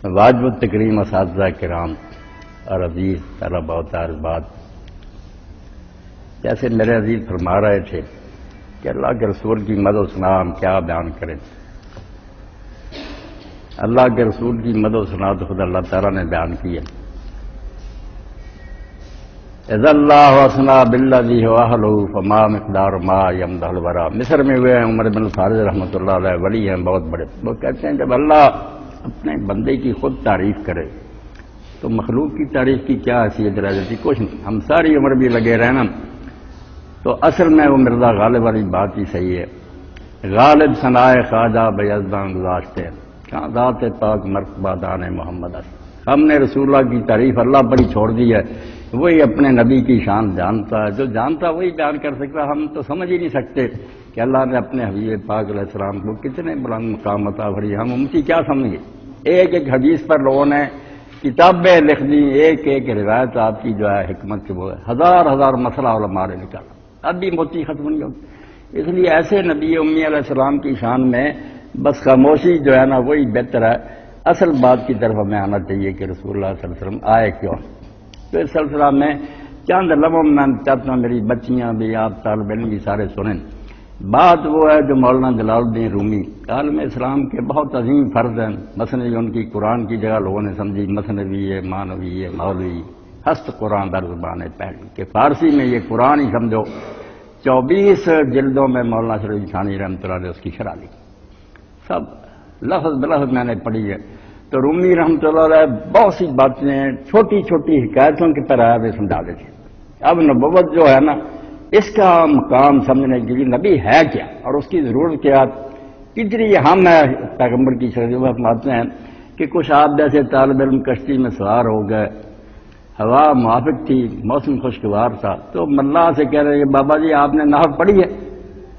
واجب التکریم اساتذہ کرام اور عزیز طلبہ و طالبات، جیسے میرے عزیز فرما رہے تھے کہ اللہ کے رسول کی مدح و ثنا ہم کیا بیان کریں۔ اللہ کے رسول کی مدح و ثنا تو خود اللہ تعالیٰ نے بیان کی ہے۔ اذا اللہ وثنا بالذی هو اہلہ فما مقدار ما یمدح الورا۔ مصر میں ہوئے ہیں عمر بن الفارض رحمۃ اللہ علیہ، ولی ہیں بہت بڑے۔ وہ کہتے ہیں جب اللہ اپنے بندے کی خود تعریف کرے تو مخلوق کی تعریف کی کیا حیثیت رہ جاتی؟ کچھ نہیں، ہم ساری عمر بھی لگے رہنا۔ تو اصل میں وہ مرزا غالب والی بات ہی صحیح ہے۔ غالب ثنائے خواجہ بیزداں گزاشتے ہیں، کہاں ذات پاک مرتبہ دان محمد است۔ ہم نے رسول اللہ کی تعریف اللہ پر ہی چھوڑ دی ہے، وہی اپنے نبی کی شان جانتا ہے، جو جانتا وہی بیان کر سکتا۔ ہم تو سمجھ ہی نہیں سکتے کہ اللہ نے اپنے حبیب پاک علیہ السلام کو کتنے بلند مقام عطا فرمایا، ہم ان کی کیا سمجھیں۔ ایک ایک حدیث پر لوگوں نے کتابیں لکھ دی، ایک ایک روایت آپ کی جو ہے حکمت کے وہ ہے، ہزار ہزار مسئلہ علماء نے نکالا، اب بھی موتی ختم نہیں ہوتی۔ اس لیے ایسے نبی امی علیہ السلام کی شان میں بس خاموشی جو ہے نا وہی بہتر ہے۔ اصل بات کی طرف ہمیں آنا چاہیے کہ رسول اللہ صلی اللہ علیہ وسلم آئے کیوں۔ تو اس سلسلہ میں چند لمحوں میں چاہتا ہوں میری بچیاں بھی، آپ طالب علم بھی سارے سنیں۔ بات وہ ہے جو مولانا جلال الدین رومی عالم اسلام کے بہت عظیم فرد ہیں، مثنوی ان کی قرآن کی جگہ لوگوں نے سمجھی مثنوی ہے، مانوی ہے، مولوی ہست قرآن در زبان پہلی کہ فارسی میں یہ قرآن ہی سمجھو۔ 24 جلدوں میں مولانا شریف ثانی رحمۃ اللہ نے اس کی شرح لی، سب لفظ بلفظ میں نے پڑھی ہے۔ تو رومی رحمۃ اللہ علیہ بہت سی باتیں چھوٹی چھوٹی حکایتوں کی طرح بھی سمجھا دیتے۔ اب نبوت جو ہے نا اس کا مقام سمجھنے کے لیے نبی ہے کیا اور اس کی ضرورت کیا، کتنی ہم پیغمبر کی شریعت مانتے ہیں کہ کچھ آپ جیسے طالب علم کشتی میں سوار ہو گئے، ہوا موافق تھی، موسم خوشگوار تھا، تو ملا سے کہہ رہے ہیں بابا جی آپ نے نحو پڑھی ہے؟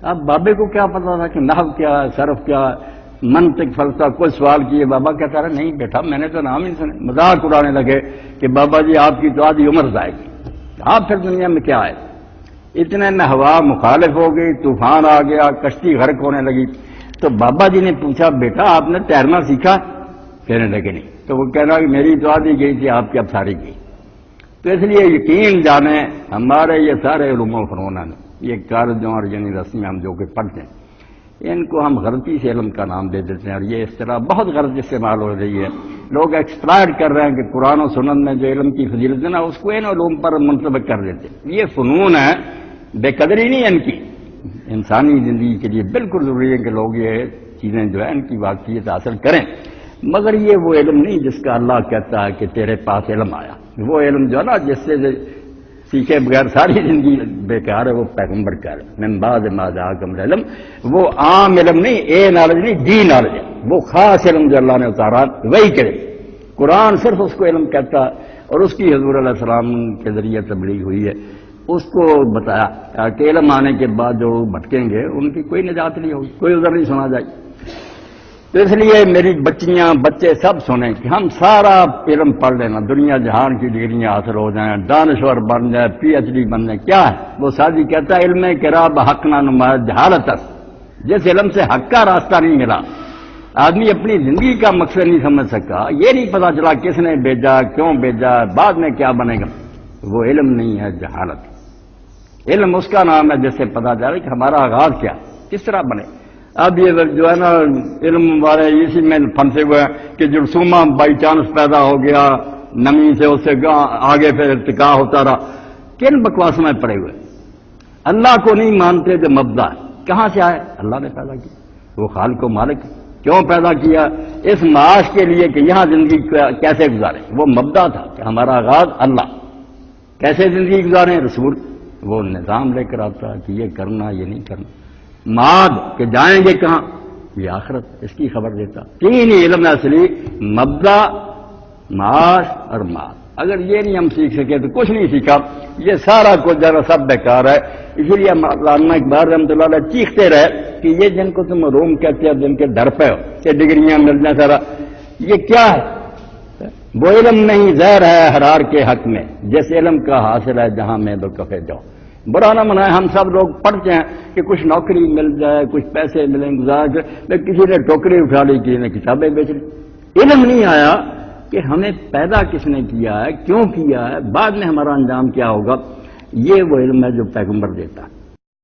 اب بابے کو کیا پتا تھا کہ نحو کیا ہے، صرف کیا ہے، منطق فلسفہ، کوئی سوال کیے؟ بابا کہتا رہا نہیں بیٹا میں نے تو نام ہی نہیں سنے۔ مذاق اڑانے لگے کہ بابا جی آپ کی تو آدھی عمر جائے گی، آپ پھر دنیا میں کیا ہے۔ اتنے میں ہوا مخالف ہو گئی، طوفان آ گیا، کشتی غرق ہونے لگی۔ تو بابا جی نے پوچھا بیٹا آپ نے تیرنا سیکھا؟ کہنے لگے نہیں۔ تو وہ کہنا کہ میری تو آدھی گئی تھی، آپ کی اب ساری گئی۔ تو اس لیے یقین جانیں ہمارے یہ سارے علوم و فنون ہیں، یہ کارجوں اور یعنی رسمیں ہم جو کہ پڑھتے ہیں ان کو ہم غلطی سے علم کا نام دے دیتے ہیں، اور یہ اصطلاح بہت غلط استعمال ہو رہی ہے۔ لوگ ایکسپلائٹ کر رہے ہیں کہ قرآن و سنت میں جو علم کی فضیلت ہے نا اس کو ان علوم پر منطبق کر دیتے ہیں۔ یہ فنون ہے، بے قدری نہیں ان کی، انسانی زندگی کے لیے بالکل ضروری ہے کہ لوگ یہ چیزیں جو ہے ان کی واقعیت حاصل کریں، مگر یہ وہ علم نہیں جس کا اللہ کہتا ہے کہ تیرے پاس علم آیا۔ وہ علم جو ہے نا جس سے سیکھے بغیر ساری زندگی بیکار ہے، وہ پیغمبر کا علم من بعد ما جاءکم العلم، وہ عام علم نہیں، اے نالج نہیں، دی نالج ہے، وہ خاص علم جو اللہ نے اتارا وہی کرے۔ قرآن صرف اس کو علم کہتا ہے اور اس کی حضور علیہ السلام کے ذریعے تبلیغ ہوئی ہے، اس کو بتایا کہ علم آنے کے بعد جو بھٹکیں گے ان کی کوئی نجات نہیں ہوگی، کوئی عذر نہیں سنا جائے۔ تو اس لیے میری بچیاں بچے سب سنیں کہ ہم سارا علم پڑھ لینا، دنیا جہان کی ڈگریاں حاصل ہو جائیں، دانشور بن جائیں، پی ایچ ڈی بن جائیں، کیا ہے وہ سادی کہتا ہے علم کرا بحق نہ نمایت جہالت است۔ جس علم سے حق کا راستہ نہیں ملا، آدمی اپنی زندگی کا مقصد نہیں سمجھ سکا، یہ نہیں پتا چلا کس نے بھیجا، کیوں بھیجا، بعد میں کیا بنے گا، وہ علم نہیں ہے، جہالت۔ علم اس کا نام ہے جس سے پتا چلے کہ ہمارا آغاز کیا، کس طرح بنے۔ اب یہ جو ہے نا علم والے اسی میں پھنسے ہوئے ہیں کہ جرثومہ بائی چانس پیدا ہو گیا، نمی سے اس سے آگے پھر ارتقاء ہوتا رہا، کن بکواس میں پڑے ہوئے۔ اللہ کو نہیں مانتے جو مبدا ہے، کہاں سے آئے؟ اللہ نے پیدا کیا، وہ خالق و مالک۔ کیوں پیدا کیا؟ اس معاش کے لیے کہ یہاں زندگی کیسے گزارے، وہ مبدا تھا کہ ہمارا آغاز اللہ، کیسے زندگی گزاریں رسول وہ نظام لے کر آتا ہے کہ یہ کرنا یہ نہیں کرنا، معاد کہ جائیں گے کہاں، یہ آخرت اس کی خبر دیتا۔ تین ہی علم اصلی، مبدا، معاش اور معاد۔ اگر یہ نہیں ہم سیکھ سکے تو کچھ نہیں سیکھا، یہ سارا کچھ ذرا سب بیکار ہے۔ اسی لیے علامہ اقبال رحمۃ اللہ علیہ چیختے رہے کہ یہ جن کو تم روم کہتے ہو، جن کے در پہ ہو کہ ڈگریاں مل جائیں سارا، یہ کیا ہے؟ وہ علم نہیں، زہر ہے حرار کے حق میں، جس علم کا حاصل ہے جہاں میں دو کفے جاؤ۔ برا نہ منائے، ہم سب لوگ پڑھتے ہیں کہ کچھ نوکری مل جائے، کچھ پیسے ملیں، گزار کر کسی نے ٹوکری اٹھا لی، کسی نے کتابیں بیچ لی، علم نہیں آیا کہ ہمیں پیدا کس نے کیا ہے، کیوں کیا ہے، بعد میں ہمارا انجام کیا ہوگا، یہ وہ علم ہے جو پیغمبر دیتا ہے۔